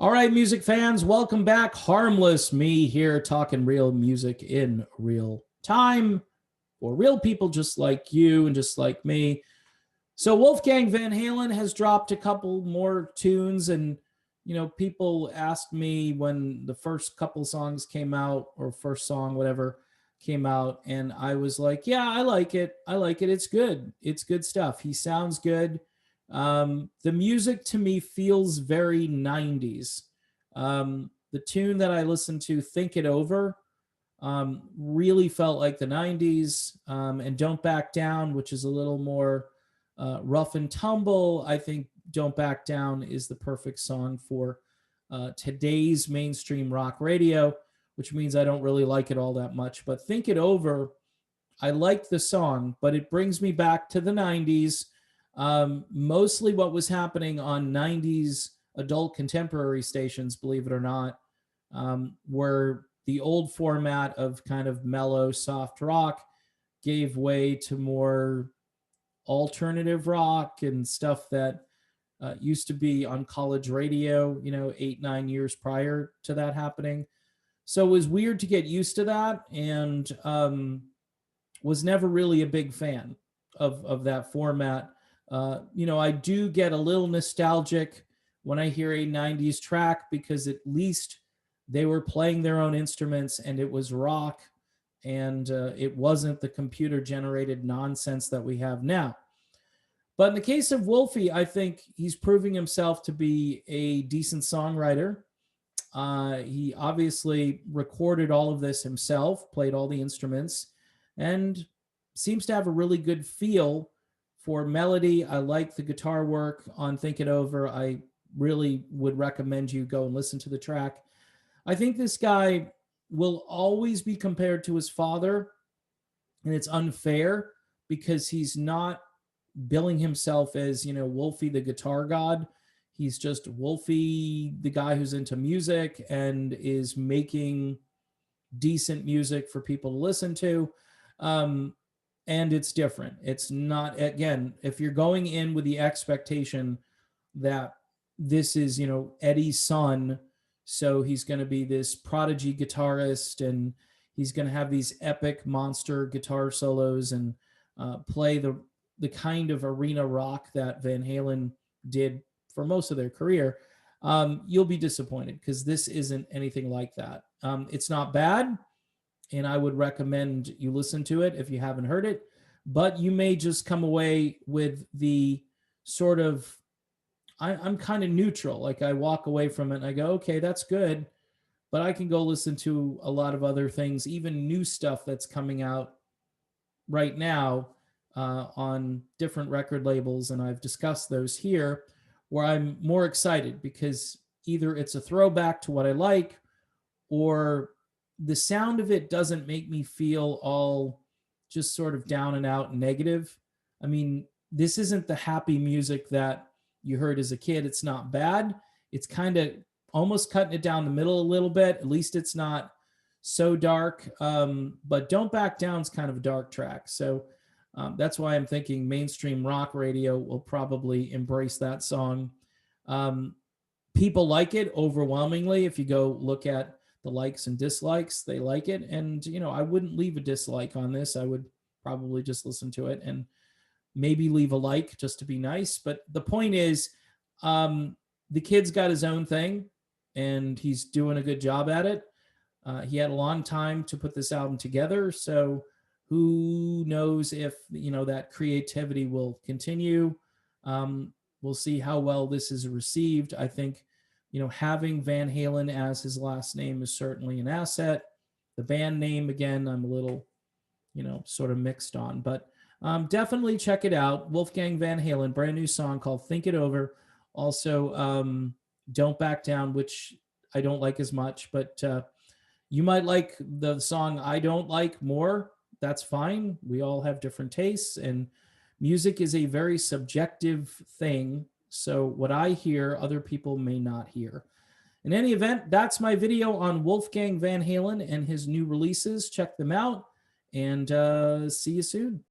All right, music fans, welcome back. Harmless me here talking real music in real time for real people just like you and just like me. So Wolfgang Van Halen has dropped a couple more tunes, and people asked me when the first couple songs came out, or first song whatever came out, and I was like, yeah, I like it. I like it. It's good. It's good stuff. He sounds good. The music to me feels very 90s. The tune that I listened to, Think It Over, really felt like the 90s. And Don't Back Down, which is a little more rough and tumble. I think Don't Back Down is the perfect song for today's mainstream rock radio, which means I don't really like it all that much. But Think It Over, I liked the song, but it brings me back to the 90s. Mostly what was happening on 90s adult contemporary stations, believe it or not, where the old format of kind of mellow, soft rock gave way to more alternative rock and stuff that used to be on college radio, 8, 9 years prior to that happening. So it was weird to get used to that, and was never really a big fan of that format. I do get a little nostalgic when I hear a 90s track, because at least they were playing their own instruments and it was rock, and it wasn't the computer generated nonsense that we have now. But in the case of Wolfie, I think he's proving himself to be a decent songwriter. He obviously recorded all of this himself, played all the instruments, and seems to have a really good feel for melody. I like the guitar work on Think It Over. I really would recommend you go and listen to the track. I think this guy will always be compared to his father, and it's unfair because he's not billing himself as, Wolfie the guitar god. He's just Wolfie, the guy who's into music and is making decent music for people to listen to. And it's different. It's not, again, if you're going in with the expectation that this is, Eddie's son, so he's going to be this prodigy guitarist and he's going to have these epic monster guitar solos and play the kind of arena rock that Van Halen did for most of their career, you'll be disappointed because this isn't anything like that. It's not bad, and I would recommend you listen to it if you haven't heard it, but you may just come away with the sort of, I'm kind of neutral. Like, I walk away from it and I go, okay, that's good, but I can go listen to a lot of other things, even new stuff that's coming out right now on different record labels. And I've discussed those here, where I'm more excited because either it's a throwback to what I like, or the sound of it doesn't make me feel all just sort of down and out negative. I mean, this isn't the happy music that you heard as a kid. It's not bad. It's kind of almost cutting it down the middle a little bit. At least it's not so dark. But Don't Back Down is kind of a dark track. So that's why I'm thinking mainstream rock radio will probably embrace that song. People like it overwhelmingly. If you go look at the likes and dislikes, they like it. And, I wouldn't leave a dislike on this. I would probably just listen to it and maybe leave a like just to be nice. But the point is, the kid's got his own thing and he's doing a good job at it. He had a long time to put this album together. So who knows if, that creativity will continue. We'll see how well this is received. I think, having Van Halen as his last name is certainly an asset. The band name, again, I'm a little, sort of mixed on, but definitely check it out. Wolfgang Van Halen, brand new song called Think It Over. Also, Don't Back Down, which I don't like as much, but you might like the song I don't like more. That's fine. We all have different tastes, and music is a very subjective thing. So what I hear, other people may not hear. In any event, that's my video on Wolfgang Van Halen and his new releases. Check them out, and see you soon.